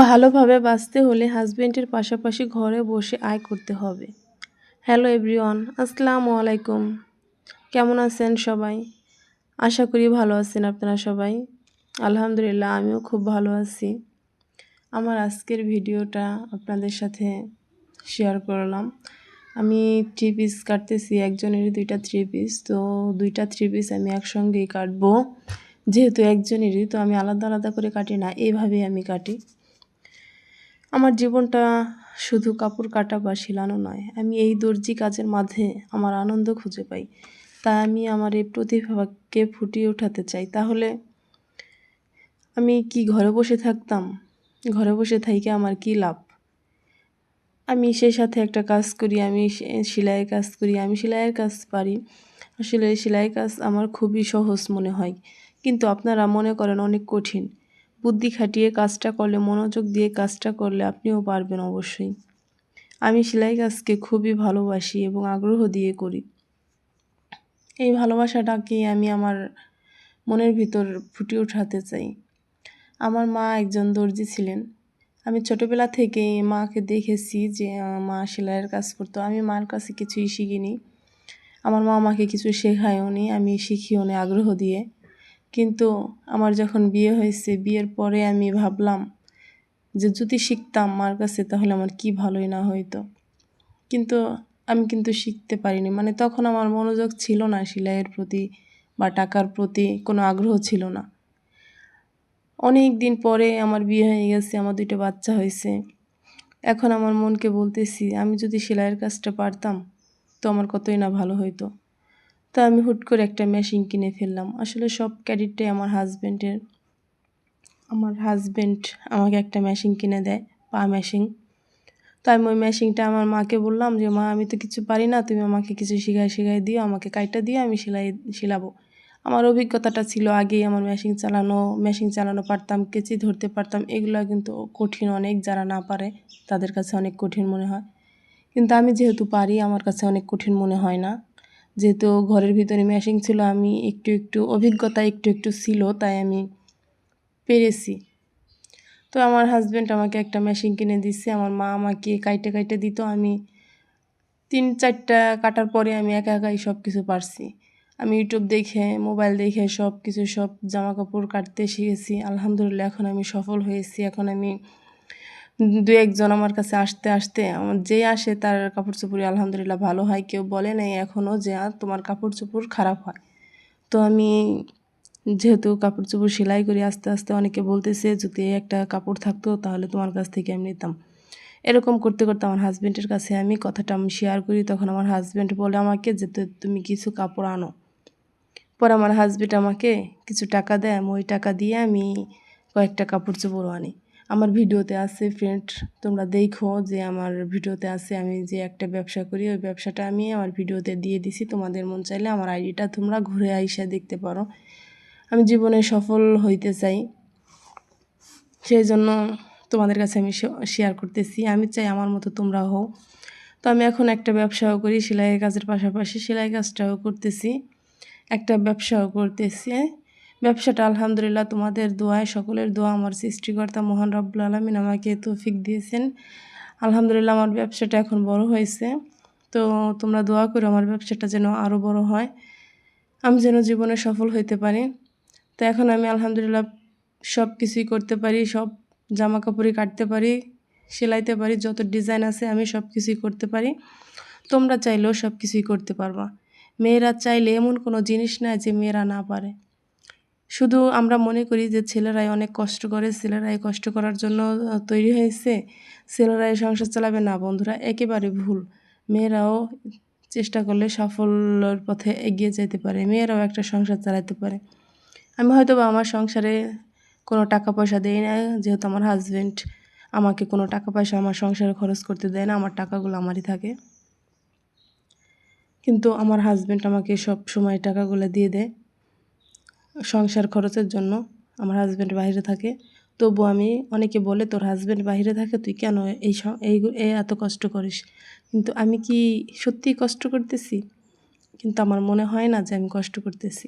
ভালোভাবে বাঁচতে হলে হাজবেন্ডের পাশাপাশি ঘরে বসে আয় করতে হবে। হ্যালো এভরিওয়ান, আসসালামু আলাইকুম। কেমন আছেন সবাই? আশা করি ভালো আছেন আপনারা সবাই। আলহামদুলিল্লাহ, আমিও খুব ভালো আছি। আমার আজকের ভিডিওটা আপনাদের সাথে শেয়ার করলাম। আমি থ্রি পিস কাটতেছি, একজনেরই দুইটা থ্রি পিস। তো দুইটা থ্রি পিস আমি একসঙ্গেই কাটবো। যেহেতু একজনেরই, তো আমি আলাদা আলাদা করে কাটি না, এইভাবেই আমি কাটি। আমার জীবনটা শুধু কাপড় কাটা বা সেলানো নয়, আমি এই দর্জি কাজের মাঝে আমার আনন্দ খুঁজে পাই। তাই আমি আমার এই প্রতিভাকে ফুটিয়ে ওঠাতে চাই। তাহলে আমি কি ঘরে বসে থাকতাম? ঘরে বসে থাইকে আমার কি লাভ? আমি সেই সাথে একটা কাজ করি, আমি সেলাইয়ের কাজ করি। আমি সেলাইয়ের কাজ পারি। আসলে সেলাই কাজ আমার খুবই সহজ মনে হয়, কিন্তু আপনারা মনে করেন অনেক কঠিন। বুদ্ধি খাটিয়ে কাজটা করলে, মনোযোগ দিয়ে কাজটা করলে আপনিও পারবেন অবশ্যই। আমি সেলাই কাজকে খুবই ভালোবাসি এবং আগ্রহ দিয়ে করি। এই ভালোবাসাটাকে আমি আমার মনের ভিতর ফুটিয়ে ওঠাতে চাই। আমার মা একজন দর্জি ছিলেন। আমি ছোটোবেলা থেকে মাকে দেখেছি যে মা সেলাইয়ের কাজ করতো। আমি মার কাছে কিছুই শিখিনি। আমার মা আমাকে কিছু শেখায়ও নি, আমি শিখিও নি আগ্রহ দিয়ে। কিন্তু আমার যখন বিয়ে হয়েছে, বিয়ের পরে আমি ভাবলাম যে যদি শিখতাম মার কাছে তাহলে আমার কি ভালোই না হইতো। কিন্তু আমি শিখতে পারিনি। মানে তখন আমার মনোযোগ ছিল না সেলাইয়ের প্রতি বা টাকার প্রতি, কোনো আগ্রহ ছিল না। অনেক দিন পরে আমার বিয়ে হয়ে গেছে, আমার দুইটা বাচ্চা হয়েছে। এখন আমার মনকে বলতেছি আমি যদি সেলাইয়ের কাজটা পারতাম তো আমার কতই না ভালো হইতো। তো আমি হুট করে একটা মেশিন কিনে ফেললাম। আসলে সব ক্রেডিটটাই আমার হাজব্যান্ডের। আমার হাজব্যান্ড আমাকে একটা মেশিন কিনে দেয়, পা মেশিন। তো আমি ওই মেশিনটা আমার মাকে বললাম যে মা, আমি তো কিছু পারি না, তুমি আমাকে কিছু শিখাই দিও, আমাকে কাইটা দিও, আমি সেলাবো। আমার অভিজ্ঞতাটা ছিল আগেই, আমার মেশিন চালানো পারতাম, কেচি ধরতে পারতাম। এগুলো কিন্তু কঠিন অনেক, যারা না পারে তাদের কাছে অনেক কঠিন মনে হয়। কিন্তু আমি যেহেতু পারি, আমার কাছে অনেক কঠিন মনে হয় না। যেহেতু ঘরের ভিতরে মেশিন ছিল, আমি একটু অভিজ্ঞতা একটু ছিল, তাই আমি পেরেছি। তো আমার হাজব্যান্ড আমাকে একটা মেশিন কিনে দিচ্ছে। আমার মা আমাকে কাইটে দিত। আমি 3-4টা কাটার পরে আমি একাই সব কিছু পারছি। আমি ইউটিউব দেখে, মোবাইল দেখে সব জামা কাপড় কাটতে শিখেছি। আলহামদুলিল্লাহ, এখন আমি সফল হয়েছি। এখন আমি 2-1 জন আমার কাছে আসতে আমার যে আসে তার কাপড় চোপড়ই আলহামদুলিল্লাহ ভালো হয়। কেউ বলে নাই এখনও যে তোমার কাপড় চোপড় খারাপ হয়। তো আমি যেহেতু কাপড় চোপড় সেলাই করি, আস্তে অনেকে বলতেছে যদি একটা কাপড় থাকতো তাহলে তোমার কাছ থেকে আমি নিতাম। এরকম করতে আমার হাজব্যান্ডের কাছে আমি কথাটা শেয়ার করি। তখন আমার হাজব্যান্ড বলে আমাকে যে তুমি কিছু কাপড় আনো। পরে আমার হাজব্যান্ড আমাকে কিছু টাকা দেয়, আমি ওই টাকা দিয়ে আমি কয়েকটা কাপড় চোপড় আনি। আমার ভিডিওতে আছে ফ্রেন্ড, তোমরা দেখো যে আমার ভিডিওতে আছে আমি যে একটা ব্যবসা করি, ওই ব্যবসাটা আমি আমার ভিডিওতে দিয়ে দিছি। তোমাদের মন চাইলে আমার আইডিটা তোমরা ঘুরে আইসা দেখতে পারো। আমি জীবনে সফল হইতে চাই, সেই জন্য তোমাদের কাছে আমি শেয়ার করতেছি। আমি চাই আমার মতো তোমরা হও। তো আমি এখন একটা ব্যবসাও করি, সেলাইয়ের কাজের পাশাপাশি সেলাই কাজটাও করতেছি, একটা ব্যবসাও করতেছি। ব্যবসাটা আলহামদুলিল্লাহ তোমাদের দোয়ায়, সকলের দোয়া, আমার সৃষ্টিকর্তা মহান রব্বুল আলামিন আমাকে তৌফিক দিয়েছেন। আলহামদুলিল্লাহ আমার ব্যবসাটা এখন বড় হয়েছে। তো তোমরা দোয়া করো আমার ব্যবসাটা যেন আরও বড় হয়, আমি যেন জীবনে সফল হইতে পারি। তো এখন আমি আলহামদুলিল্লাহ সব কিছুই করতে পারি, সব জামা কাপড়ই কাটতে পারি, সেলাইতে পারি, যত ডিজাইন আছে আমি সব কিছুই করতে পারি। তোমরা চাইলেও সব কিছুই করতে পারবা। মেয়েরা চাইলে এমন কোনো জিনিস নাই যে মেয়েরা না পারে। শুধু আমরা মনে করি যে ছেলেরাই অনেক কষ্ট করে, ছেলেরাই কষ্ট করার জন্য তৈরি হয়েছে, ছেলেরাই সংসার চালাবে। না বন্ধুরা, একেবারে ভুল। মেয়েরাও চেষ্টা করলে সাফল্যের পথে এগিয়ে যেতে পারে, মেয়েরাও একটা সংসার চালাতে পারে। আমি হয়তো বা আমার সংসারে কোনো টাকা পয়সা দেই না, যেহেতু আমার হাজব্যান্ড আমাকে কোনো টাকা পয়সা আমার সংসারে খরচ করতে দেয় না, আমার টাকাগুলো আমারই থাকে। কিন্তু আমার হাজব্যান্ড আমাকে সব সময় টাকাগুলো দিয়ে দেয় সংসার খরচের জন্য। আমার হাজব্যান্ড বাইরে থাকে, তবু আমি, অনেকে বলে তোর হাজব্যান্ড বাইরে থাকে, তুই কেন এই এত কষ্ট করিস? কিন্তু আমি কি সত্যিই কষ্ট করতেছি? কিন্তু আমার মনে হয় না যে আমি কষ্ট করতেছি।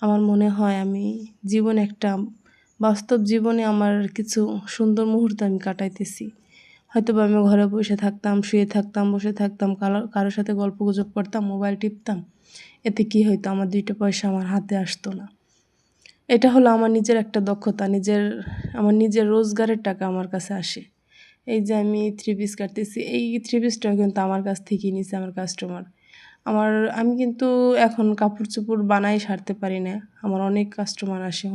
আমার মনে হয় আমি জীবনে একটা বাস্তব জীবনে আমার কিছু সুন্দর মুহূর্ত আমি কাটাইতেছি। হয়তোবা আমি ঘরে বসে থাকতাম, শুয়ে থাকতাম, বসে থাকতাম, কারোর সাথে গল্পগুজব করতাম, মোবাইল টিপতাম। এতে কি হইতো? আমার ২ টা পয়সা আমার হাতে আসতো না। এটা হলো আমার নিজের একটা দক্ষতা, আমার নিজের রোজগারের টাকা আমার কাছে আসে। এই যে আমি থ্রি পিস কাটতেছি, এই থ্রি পিসটাও কিন্তু আমার কাছ থেকেই নিছে আমার কাস্টমার। আমি কিন্তু এখন কাপড়-চোপড় বানাই সারতে পারি না। আমার অনেক কাস্টমার আসে,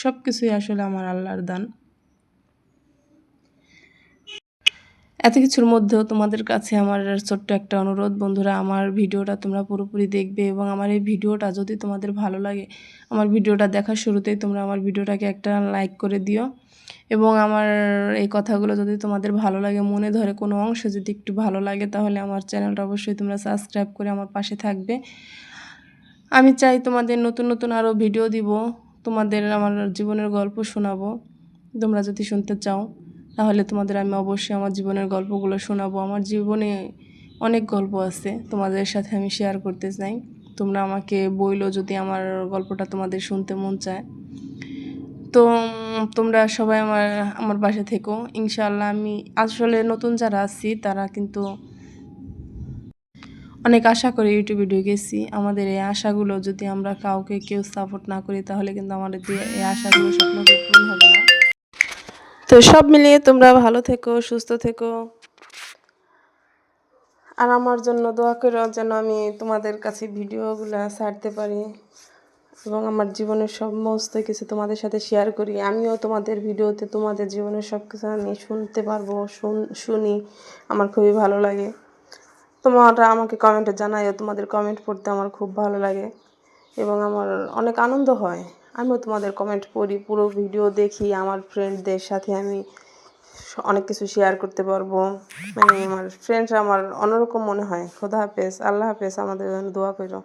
সব কিছুই আসলে আমার আল্লাহর দান। এত কিছুর মধ্যেও তোমাদের কাছে আমার ছোট্ট একটা অনুরোধ, বন্ধুরা, আমার ভিডিওটা তোমরা পুরোপুরি দেখবে এবং আমার এই ভিডিওটা যদি তোমাদের ভালো লাগে, আমার ভিডিওটা দেখার শুরুতেই তোমরা আমার ভিডিওটাকে একটা লাইক করে দিও এবং আমার এই কথাগুলো যদি তোমাদের ভালো লাগে, মনে ধরে কোনো অংশ যদি একটু ভালো লাগে, তাহলে আমার চ্যানেলটা অবশ্যই তোমরা সাবস্ক্রাইব করে আমার পাশে থাকবে। আমি চাই তোমাদের নতুন নতুন আরও ভিডিও দিব, তোমাদের আমার জীবনের গল্প শোনাবো। তোমরা যদি শুনতে চাও তাহলে তোমাদের আমি অবশ্যই আমার জীবনের গল্পগুলো শোনাবো। আমার জীবনে অনেক গল্প আছে, তোমাদের সাথে আমি শেয়ার করতে চাই। তোমরা আমাকে বইলো যদি আমার গল্পটা তোমাদের শুনতে মন চায়। তো তোমরা সবাই আমার পাশে থেকো ইনশাআল্লাহ। আমি আসলে নতুন যারা আছি তারা কিন্তু অনেক আশা করে ইউটিউবে ঢুকেছি। আমাদের এই আশাগুলো যদি আমরা কেউ সাপোর্ট না করি, তাহলে কিন্তু আমাদের এই আশাগুলো স্বপ্নগুলো পূরণ হবে না। তো সব মিলিয়ে তোমরা ভালো থেকো, সুস্থ থেকো, আর আমার জন্য দোয়া করো যেন আমি তোমাদের কাছে ভিডিওগুলো ছাড়তে পারি এবং আমার জীবনের সমস্ত কিছু তোমাদের সাথে শেয়ার করি। আমিও তোমাদের ভিডিওতে তোমাদের জীবনের সব কিছু আমি শুনতে পারবো, শুনি, আমার খুবই ভালো লাগে। তোমরা আমাকে কমেন্টে জানাইও, তোমাদের কমেন্ট পড়তে আমার খুব ভালো লাগে এবং আমার অনেক আনন্দ হয়। আমিও তোমাদের কমেন্ট পড়ি, পুরো ভিডিও দেখি, আমার ফ্রেন্ডদের সাথে আমি অনেক কিছু শেয়ার করতে পারবো। মানে আমার ফ্রেন্ডরা আমার অন্যরকম মনে হয়। খোদা হাফেজ, আল্লাহ হাফেজ, আমাদের জন্য দোয়া করো।